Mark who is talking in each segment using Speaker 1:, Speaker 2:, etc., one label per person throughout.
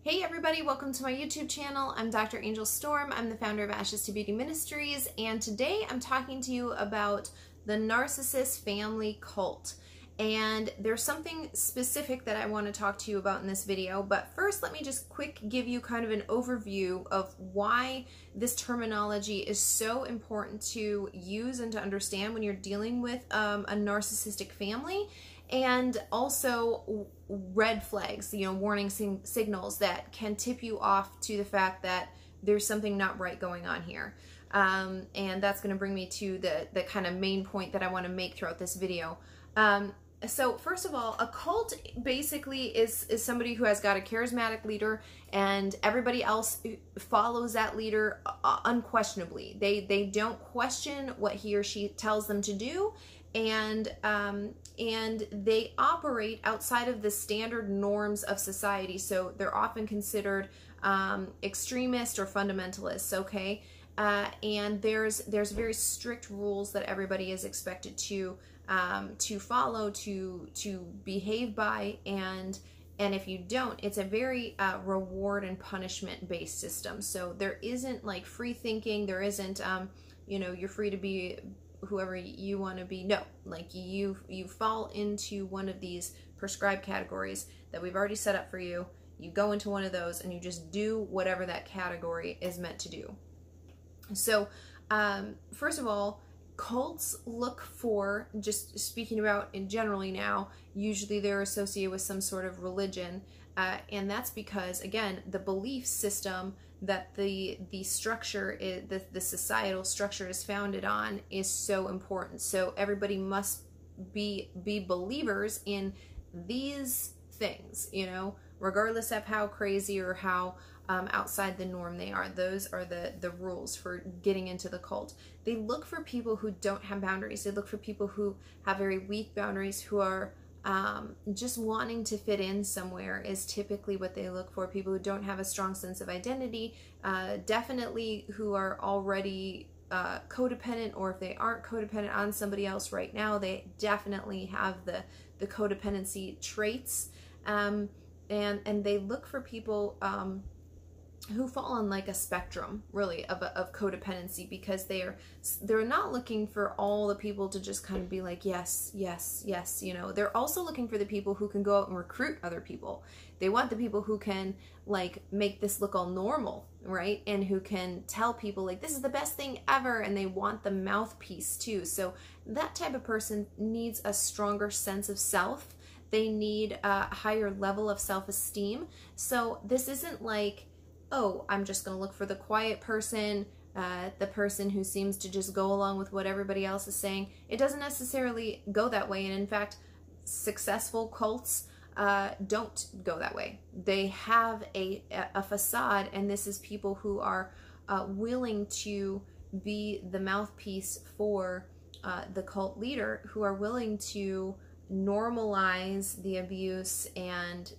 Speaker 1: Hey everybody, welcome to my YouTube channel. I'm Dr. Angel Storm. I'm the founder of Ashes to Beauty Ministries, and today I'm talking to you about the narcissist family cult. And there's something specific that I want to talk to you about in this video, but first let me just give you kind of an overview of why this terminology is so important to use and to understand when you're dealing with a narcissistic family. And also red flags, warning signals that can tip you off to the fact that there's something not right going on here. And that's going to bring me to the kind of main point that I want to make throughout this video. So first of all, a cult basically is somebody who has got a charismatic leader and everybody else follows that leader unquestionably. They don't question what he or she tells them to do, and they operate outside of the standard norms of society. So they're often considered extremist or fundamentalists, okay? And there's very strict rules that everybody is expected to follow, to behave by, and if you don't, it's a very reward and punishment based system. So there isn't like free thinking. There isn't you're free to be whoever you want to be. No, like you fall into one of these prescribed categories that we've already set up for you. You go into one of those and you just do whatever that category is meant to do. So first of all, cults look for, just speaking about in generally now, usually they're associated with some sort of religion, and that's because, again, the belief system that the structure is, the societal structure is founded on is so important. So everybody must be believers in these things, regardless of how crazy or how outside the norm they are. Those are the rules for getting into the cult. They look for people who don't have boundaries. They look for people who have very weak boundaries, who are just wanting to fit in somewhere is typically what they look for. People who don't have a strong sense of identity, definitely who are already codependent, or if they aren't codependent on somebody else right now, they definitely have the codependency traits. And they look for people who fall on like a spectrum, really, of codependency, because they're not looking for all the people to just kind of be like, yes, yes, yes, They're also looking for the people who can go out and recruit other people. They want the people who can like make this look all normal, right? And who can tell people like, this is the best thing ever, and they want the mouthpiece too. So that type of person needs a stronger sense of self. They need a higher level of self-esteem. So this isn't like, oh, I'm just going to look for the quiet person, the person who seems to just go along with what everybody else is saying. It doesn't necessarily go that way. And in fact, successful cults don't go that way. They have a facade, and this is people who are willing to be the mouthpiece for the cult leader, who are willing to normalize the abuse and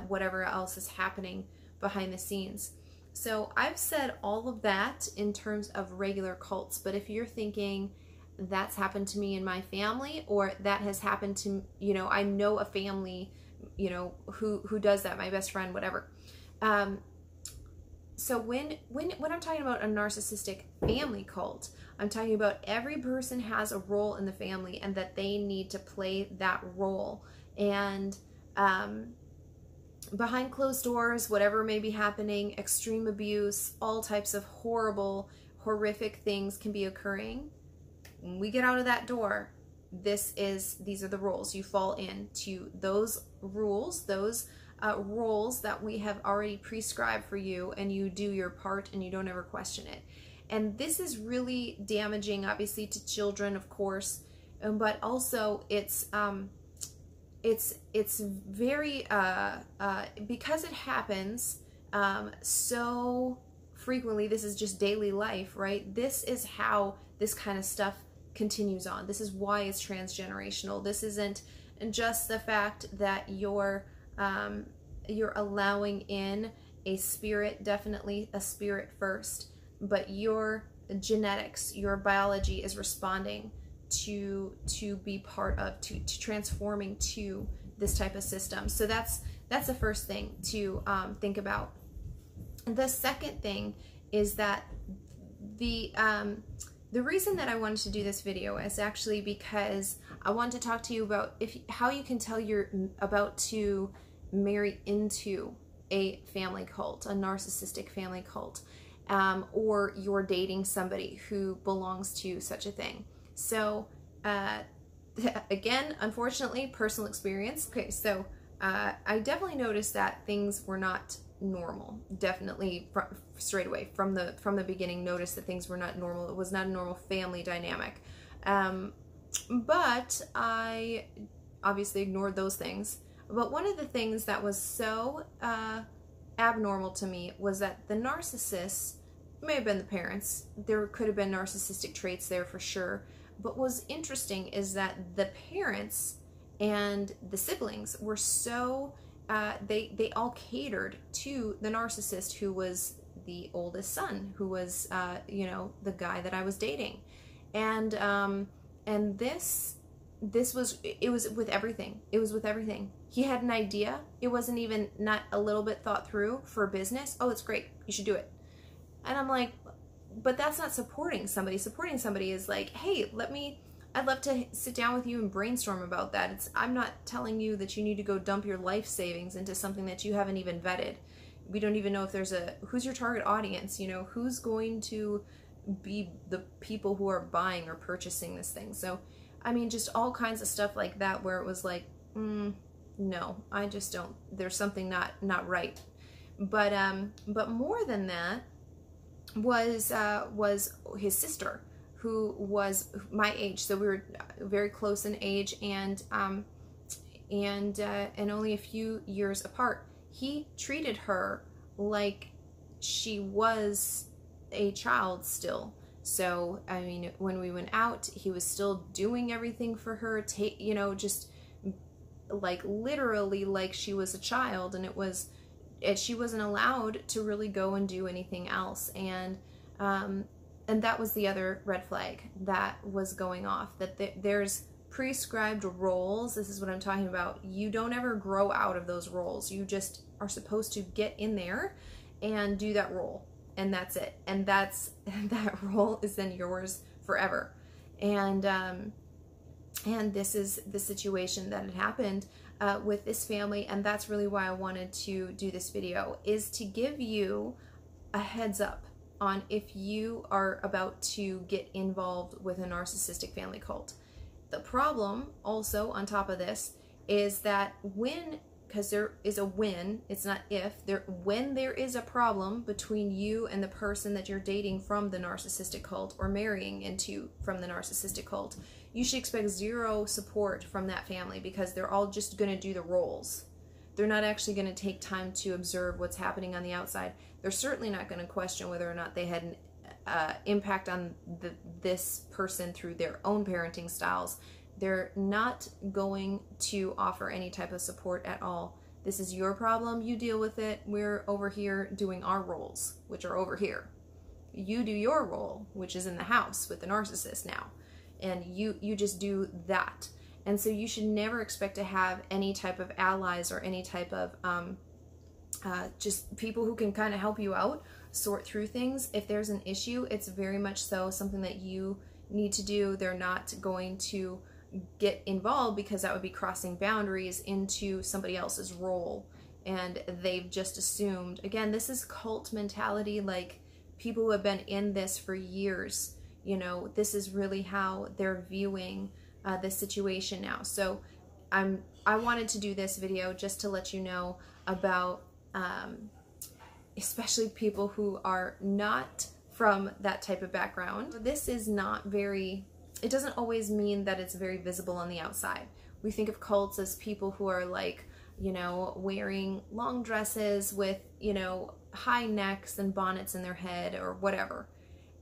Speaker 1: whatever else is happening behind the scenes. So I've said all of that in terms of regular cults, but if you're thinking that's happened to me in my family, or that has happened to, I know a family, who does that, my best friend, whatever. So when I'm talking about a narcissistic family cult, I'm talking about every person has a role in the family and that they need to play that role. And behind closed doors, whatever may be happening, extreme abuse, all types of horrific things can be occurring. When we get out of that door, these are the rules. You fall into those rules, those roles that we have already prescribed for you, and you do your part and you don't ever question it. And this is really damaging, obviously, to children, of course, but also it's very, because it happens so frequently, this is just daily life, right? This is how this kind of stuff continues on. This is why it's transgenerational. This isn't just the fact that you're allowing in a spirit, definitely a spirit first, but your genetics, your biology is responding to be part of, to transforming to this type of system. So that's that's the first thing to think about. The second thing is that the reason that I wanted to do this video is actually because I want to talk to you about how you can tell you're about to marry into a family cult, a narcissistic family cult, or you're dating somebody who belongs to such a thing. So again, unfortunately, personal experience. Okay, so I definitely noticed that things were not normal. Definitely straight away from the beginning noticed that things were not normal. It was not a normal family dynamic. But I obviously ignored those things. But one of the things that was so abnormal to me was that the narcissists, may have been the parents, there could have been narcissistic traits there for sure, but what's interesting is that the parents and the siblings were so, they all catered to the narcissist, who was the oldest son, who was, you know, the guy that I was dating. And this was, it was with everything. It was with everything. He had an idea. It wasn't even not a little bit thought through for business. Oh, it's great. You should do it. And I'm like, but that's not supporting somebody. Supporting somebody is like, hey, I'd love to sit down with you and brainstorm about that. I'm not telling you that you need to go dump your life savings into something that you haven't even vetted. We don't even know if there's who's your target audience, you know, who's going to be the people who are buying or purchasing this thing. So, I mean, just all kinds of stuff like that where it was like, no, I just don't, there's something not right. But more than that was his sister, who was my age. So we were very close in age, and only a few years apart. He treated her like she was a child still. So, I mean, when we went out, he was still doing everything for her, you know, just like literally like she was a child, and she wasn't allowed to really go and do anything else. And that was the other red flag that was going off, that there's prescribed roles. This is what I'm talking about. You don't ever grow out of those roles. You just are supposed to get in there and do that role. And that's it. And that role is then yours forever. And this is the situation that had happened with this family. And that's really why I wanted to do this video, is to give you a heads up on if you are about to get involved with a narcissistic family cult. The problem also on top of this is that because there is a when, it's not if, when there is a problem between you and the person that you're dating from the narcissistic cult or marrying into from the narcissistic cult, you should expect zero support from that family, because they're all just going to do the roles. They're not actually going to take time to observe what's happening on the outside. They're certainly not going to question whether or not they had an impact on this person through their own parenting styles. They're not going to offer any type of support at all. This is your problem. You deal with it. We're over here doing our roles, which are over here. You do your role, which is in the house with the narcissist now. And you just do that. And so you should never expect to have any type of allies or any type of just people who can kind of help you out, sort through things. If there's an issue, it's very much so something that you need to do. They're not going to get involved, because that would be crossing boundaries into somebody else's role. And they've just assumed, again, this is cult mentality, like people who have been in this for years, you know, this is really how they're viewing this situation now. So I wanted to do this video just to let you know about especially people who are not from that type of background. This is not very, it doesn't always mean that it's very visible on the outside. We think of cults as people who are like, you know, wearing long dresses with, you know, high necks and bonnets in their head or whatever.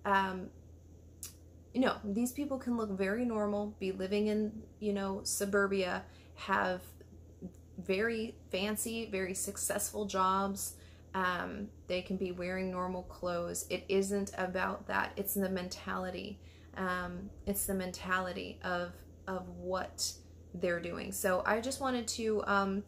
Speaker 1: You know, these people can look very normal, be living in, you know, suburbia, have very fancy, very successful jobs. They can be wearing normal clothes. It isn't about that. It's the mentality. It's the mentality of what they're doing. So I just wanted to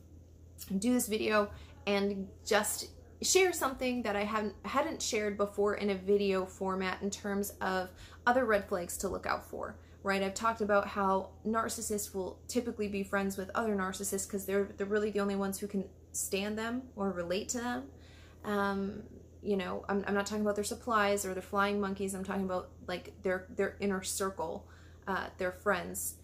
Speaker 1: do this video and just share something that I hadn't shared before in a video format in terms of other red flags to look out for, right? I've talked about how narcissists will typically be friends with other narcissists because they're really the only ones who can stand them or relate to them. You know, I'm not talking about their supplies or their flying monkeys. I'm talking about like their inner circle, their friends.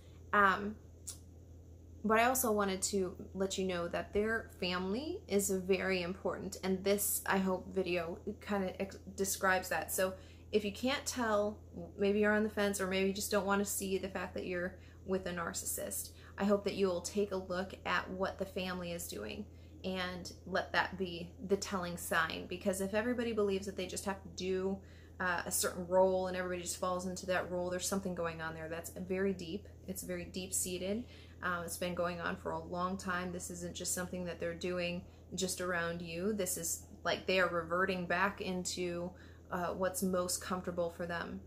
Speaker 1: But I also wanted to let you know that their family is very important, and this, I hope, video kind of describes that. So if you can't tell, maybe you're on the fence, or maybe you just don't want to see the fact that you're with a narcissist, I hope that you will take a look at what the family is doing and let that be the telling sign. Because if everybody believes that they just have to do a certain role and everybody just falls into that role, there's something going on there that's very deep. It's very deep-seated. It's been going on for a long time. This isn't just something that they're doing just around you. This is like they are reverting back into what's most comfortable for them.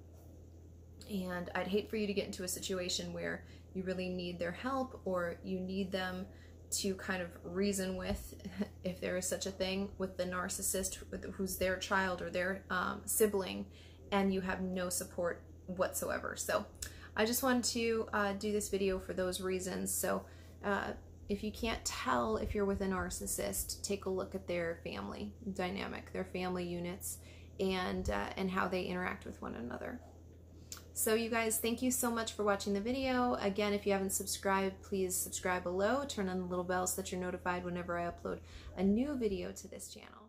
Speaker 1: And I'd hate for you to get into a situation where you really need their help, or you need them to kind of reason with, if there is such a thing, with the narcissist who's their child or their sibling, and you have no support whatsoever. So I just wanted to do this video for those reasons. So if you can't tell if you're with a narcissist, take a look at their family dynamic, their family units, and how they interact with one another. So you guys, thank you so much for watching the video. Again, if you haven't subscribed, please subscribe below, turn on the little bell so that you're notified whenever I upload a new video to this channel.